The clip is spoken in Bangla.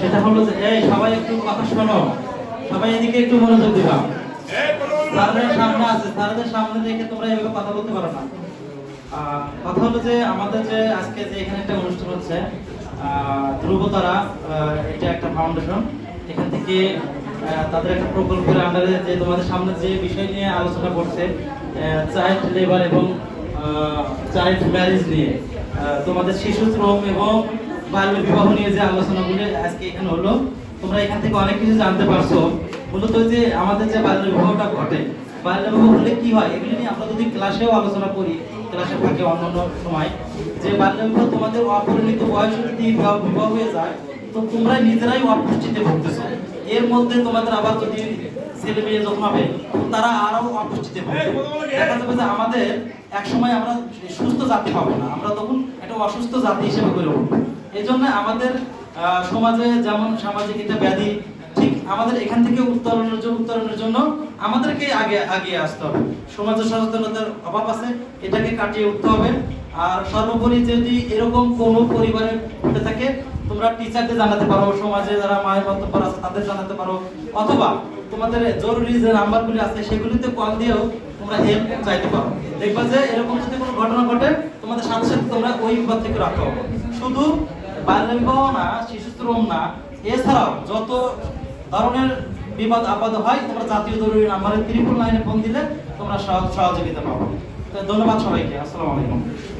সেটা হলো যে এই সবাই একটু কথা শোনো, সবাই এদিকে একটু মনোযোগ দিবা। স্যারদের সামনে আছে, স্যারদের সামনে রেখে তোমরা এভাবে কথা বলতে পারো না। কথা হলো যে আমাদের যে আজকে যে এখানে একটা অনুষ্ঠান হচ্ছে ধ্রুবতারা, এটা একটা ফাউন্ডেশন। এখান থেকে তাদের একটা প্রকল্পের আন্ডারে যে তোমাদের সামনে যে বিষয় নিয়ে আলোচনা করছে, চাইল্ড লেবার এবং চাইল্ড ম্যারেজ নিয়ে, তোমাদের শিশু শ্রম এবং বাল্য বিবাহ নিয়ে যে আলোচনাগুলো আজকে এখানে হলো, তোমরা এখান থেকে অনেক কিছু জানতে পারছো। মূলত যে আমাদের যে বাল্য বিবাহটা ঘটে, বাল্য বিবাহ হলে কি হয় এগুলো নিয়ে আমরা যদি ক্লাসেও আলোচনা করি, ক্লাসে থাকে অন্যান্য সময়, যে বাল্য বিবাহ তোমাদের অপরিণত বয়সে যদি বিবাহ হয়ে যায়, তো তোমরা নিজেরাই অপুষ্টিতে ভুগতেছো। এর মধ্যে তোমাদের আবার যদি ছেলে মেয়ে যখন হবে, তারা আরো অপুষ্টিতে ভুগবে। দেখা যাবে যে আমাদের এক সময় আমরা সুস্থ জাতি পাবো না, আমরা তখন একটা অসুস্থ জাতি হিসেবে গড়ে উঠবো। এই জন্য আমাদের সমাজে যেমন সামাজিক একটা ব্যাধি, ঠিক আমাদের এখান থেকে উত্তরণের জন্য আমাদেরকে আগে আসতে হবে। সমাজের সচেতনতার অভাব আছে, এটাকে কাটিয়ে উঠতে হবে। আর সর্বোপরি যদি এরকম কোনো পরিবারে ঘটে থাকে, তোমরা টিচারদের জানাতে পারো, সমাজে যারা মায়ের মাধ্যমে আছে তাদের জানাতে পারো, অথবা তোমাদের জরুরি যে নাম্বারগুলি আছে সেগুলিতে কল দিয়েও তোমরা হেল্প চাইতে পারো। দেখবা যে এরকম যদি কোনো ঘটনা ঘটে, তোমাদের সাথে সাথে তোমরা ওই বিপদ থেকে রক্ষা হবে। শুধু বাল্য বিবাহ না, শিশু শ্রম না, এছাড়াও যত ধরনের বিপদ আপদ হয়, তোমরা জাতীয় জরুরি নাম্বারে 999 ফোন দিলে তোমরা সহযোগিতা পাবো। তো ধন্যবাদ সবাইকে। আসসালামু আলাইকুম।